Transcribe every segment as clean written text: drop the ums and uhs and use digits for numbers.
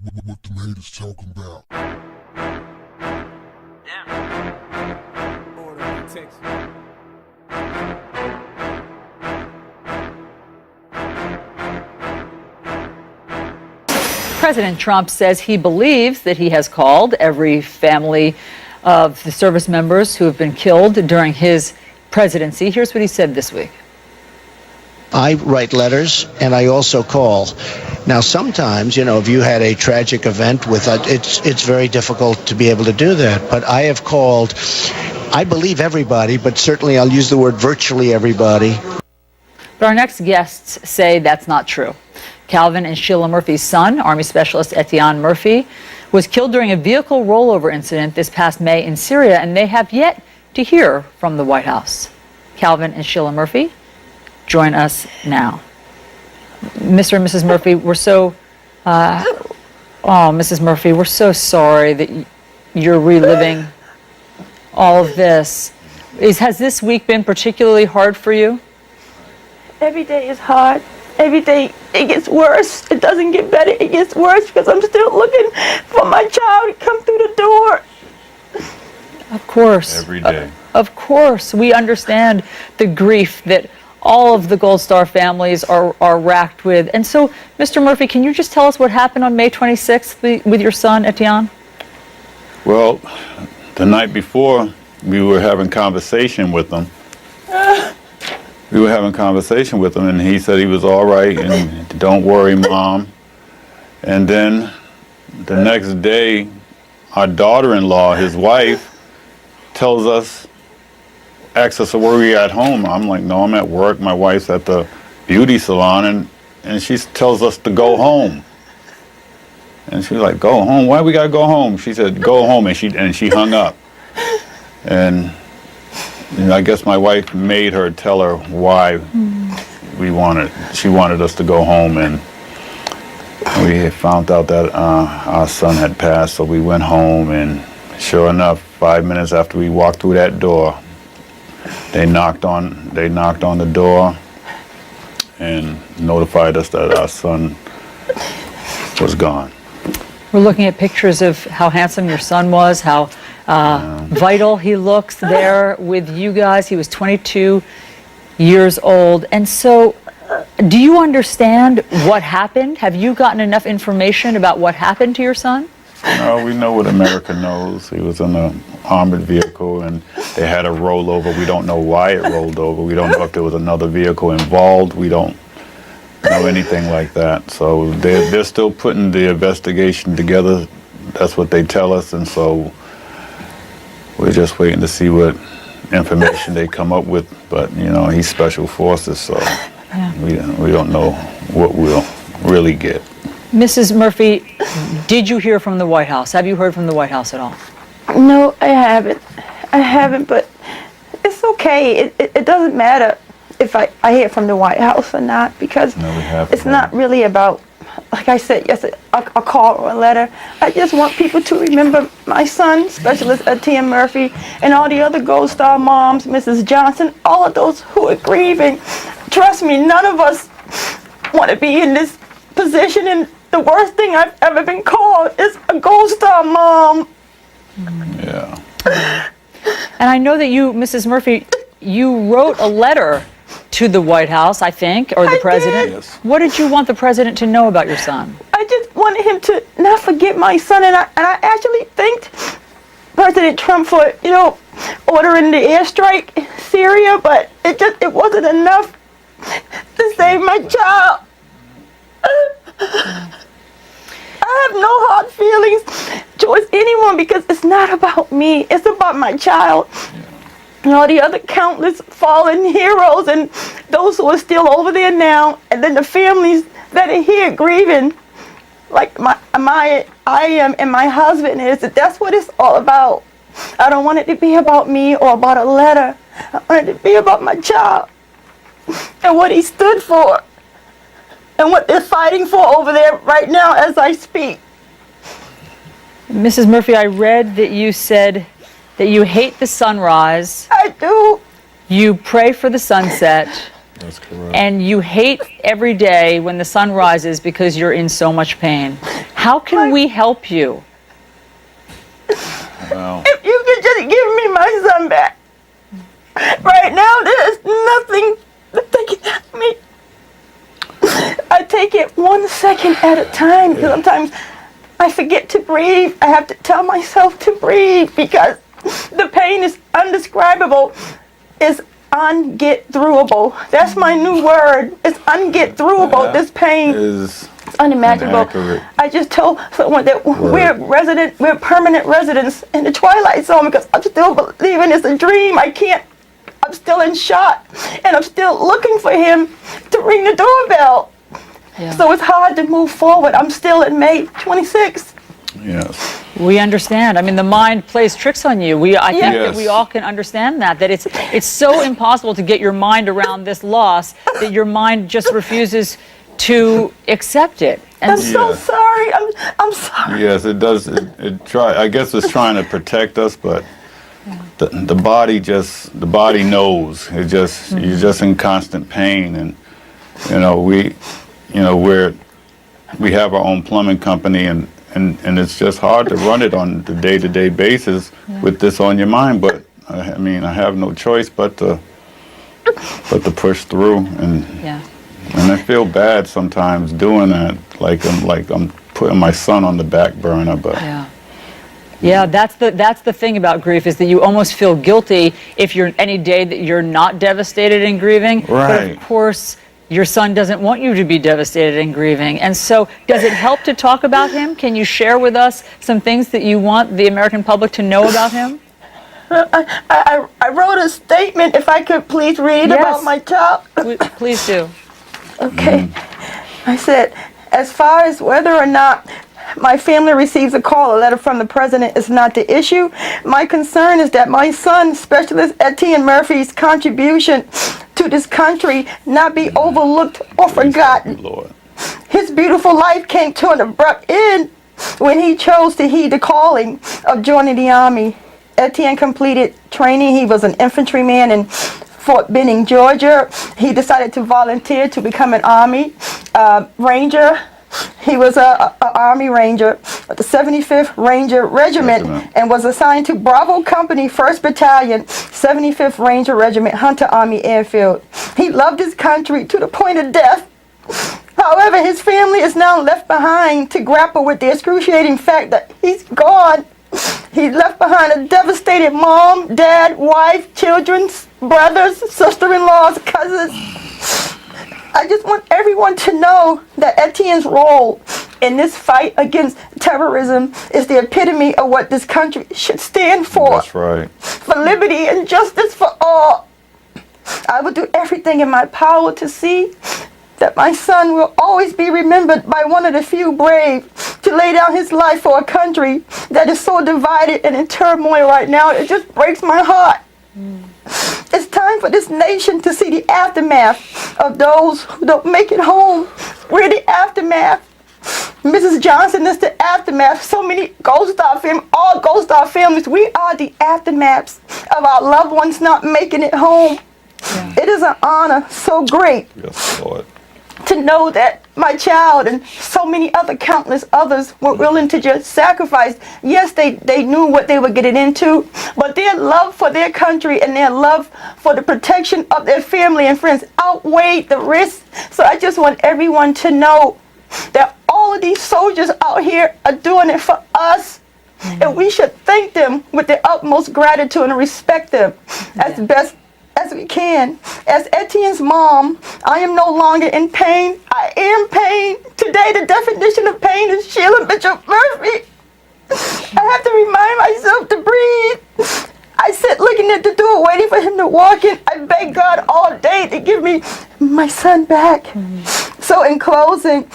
What them haters talking about? Damn. Order in Texas. President Trump says he believes that he has called every family of the service members who have been killed during his presidency. Here's what he said this week. I write letters and I also call. Now, sometimes, if you had a tragic event with it's very difficult to be able to do that. But I have called, I believe everybody, but certainly I'll use the word virtually everybody. But our next guests say that's not true. Calvin and Sheila Murphy's son, Army Specialist Etienne Murphy, was killed during a vehicle rollover incident this past May in Syria, and they have yet to hear from the White House. Calvin and Sheila Murphy join us now. Mr. and Mrs. Murphy, Mrs. Murphy, we're so sorry that you're reliving all of this. Has this week been particularly hard for you? Every day is hard. Every day it gets worse. It doesn't get better. It gets worse because I'm still looking for my child to come through the door. Of course. Every day. Of course. We understand the grief that all of the Gold Star families are racked with. And so, Mr. Murphy, can you just tell us what happened on May 26th with your son, Etienne? Well, the night before, we were having conversation with him. And he said he was all right, and don't worry, Mom. And then the next day, our daughter-in-law, his wife, asks us where we at home. I'm like, no, I'm at work. My wife's at the beauty salon, and she tells us to go home. And she's like, go home? Why we gotta go home? She said, go home, and she hung up. And I guess my wife made her tell her why she wanted us to go home, and we found out that our son had passed, so we went home, and sure enough, 5 minutes after we walked through that door, they knocked on the door and notified us that our son was gone. We're looking at pictures of how handsome your son was, how vital he looks there with you guys. He was 22 years old. And so, do you understand what happened? Have you gotten enough information about what happened to your son? No, we know what America knows. He was in an armored vehicle, and they had a rollover. We don't know why it rolled over. We don't know if there was another vehicle involved. We don't know anything like that. So they're still putting the investigation together. That's what they tell us, and so we're just waiting to see what information they come up with. But he's special forces, so we don't know what we'll really get. Mrs. Murphy, did you hear from the White House? Have you heard from the White House at all? No, I haven't, but it's okay. It doesn't matter if I hear from the White House or not, because it's not really about, like I said yesterday, a call or a letter. I just want people to remember my son, Specialist Etienne Murphy, and all the other Gold Star moms, Mrs. Johnson, all of those who are grieving. Trust me, none of us want to be in this position, and the worst thing I've ever been called is a Gold Star mom. Yeah. And I know that you, Mrs. Murphy, you wrote a letter to the White House, I think, or the president. Did. Yes. What did you want the president to know about your son? I just wanted him to not forget my son, and I actually thanked President Trump for, ordering the airstrike in Syria, but it wasn't enough to save my child. I have no hard feelings towards anyone because it's not about me. It's about my child. And all the other countless fallen heroes and those who are still over there now, and then the families that are here grieving, like I am and my husband is. That's what it's all about. I don't want it to be about me or about a letter. I want it to be about my child and what he stood for and what they're fighting for over there right now as I speak. Mrs. Murphy, I read that you said that you hate the sunrise. I do. You pray for the sunset. That's correct. And you hate every day when the sun rises because you're in so much pain. How can we help you? Well, If you could just give me my son back. Right now, there's nothing that they can help me. I take it 1 second at a time. Sometimes I forget to breathe. I have to tell myself to breathe because the pain is undescribable. It's unget-throughable. That's my new word. It's unget-throughable. that This pain is is unimaginable. inaccurate. I just told someone that we're permanent residents in the Twilight Zone because I'm still believing it's a dream. I'm still in shock, and I'm still looking for him to ring the doorbell. Yeah. So it's hard to move forward. I'm still in May 26th. Yes. We understand. I mean, the mind plays tricks on you. I think that Yes. we all can understand that it's so impossible to get your mind around this loss that your mind just refuses to accept it. And I'm so Yes. sorry. I'm sorry. Yes, it does. I guess it's trying to protect us, but the body knows. You're just in constant pain, and we have our own plumbing company, and it's just hard to run it on the day-to-day basis with this on your mind. But I mean, I have no choice but to push through, and I feel bad sometimes doing that, like I'm putting my son on the back burner, but. Yeah, that's the thing about grief, is that you almost feel guilty if you're any day that you're not devastated and grieving. But Right. of course, your son doesn't want you to be devastated and grieving. And so, does it help to talk about him? Can you share with us some things that you want the American public to know about him? I wrote a statement, if I could please read Yes. about my child. Please do. Okay. I said, as far as whether or not my family receives a call or letter from the president is not the issue. My concern is that my son, Specialist Etienne Murphy's contribution to this country not be overlooked or forgotten. Lord. His beautiful life came to an abrupt end when he chose to heed the calling of joining the Army. Etienne completed training. He was an infantryman in Fort Benning, Georgia. He decided to volunteer to become an Army Ranger. He was an Army Ranger of the 75th Ranger Regiment and was assigned to Bravo Company, 1st Battalion, 75th Ranger Regiment, Hunter Army Airfield. He loved his country to the point of death. However, his family is now left behind to grapple with the excruciating fact that he's gone. He left behind a devastated mom, dad, wife, children, brothers, sister-in-laws, cousins. I just want everyone to know that Etienne's role in this fight against terrorism is the epitome of what this country should stand for. That's right. For liberty and justice for all. I will do everything in my power to see that my son will always be remembered by one of the few brave to lay down his life for a country that is so divided and in turmoil right now. It just breaks my heart. It's time for this nation to see the aftermath of those who don't make it home. We're the aftermath. Mrs. Johnson is the aftermath. So many Gold Star families, all Gold Star families, we are the aftermaths of our loved ones not making it home. It is an honor so great Yes, Lord. to know that my child and so many other countless others were willing to just sacrifice. Yes, they knew what they were getting into, but their love for their country and their love for the protection of their family and friends outweighed the risk. So I just want everyone to know that all of these soldiers out here are doing it for us. And we should thank them with the utmost gratitude and respect them as best as we can. As Etienne's mom, I am no longer in pain. I am pain. Today, the definition of pain is Sheila Bishop Murphy. I have to remind myself to breathe. I sit looking at the door, waiting for him to walk in. I beg God all day to give me my son back. So in closing,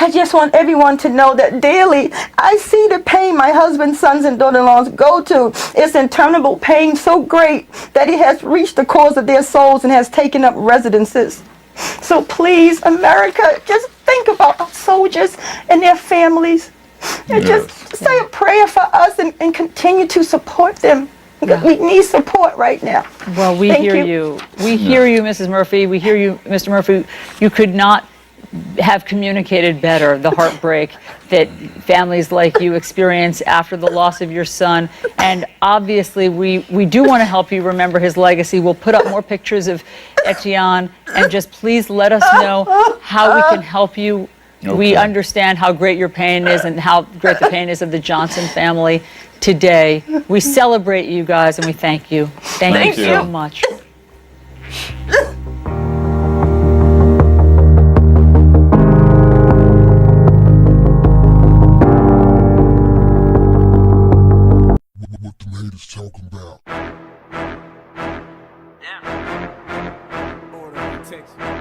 I just want everyone to know that daily I see the pain my husband, sons, and daughter-in-laws go to. It's interminable pain so great that it has reached the cores of their souls and has taken up residences. So please, America, just think about our soldiers and their families. And just say a prayer for us and continue to support them. Because we need support right now. Well, we Thank hear you. We hear you, Mrs. Murphy. We hear you, Mr. Murphy. You could not have communicated better the heartbreak that families like you experience after the loss of your son. And obviously, we do want to help you remember his legacy. We'll put up more pictures of Etienne, and just please let us know how we can help you. We understand how great your pain is and how great the pain is of the Johnson family today. We celebrate you guys and we thank you. Thank you so much. What the haters talking about? Order, Texas.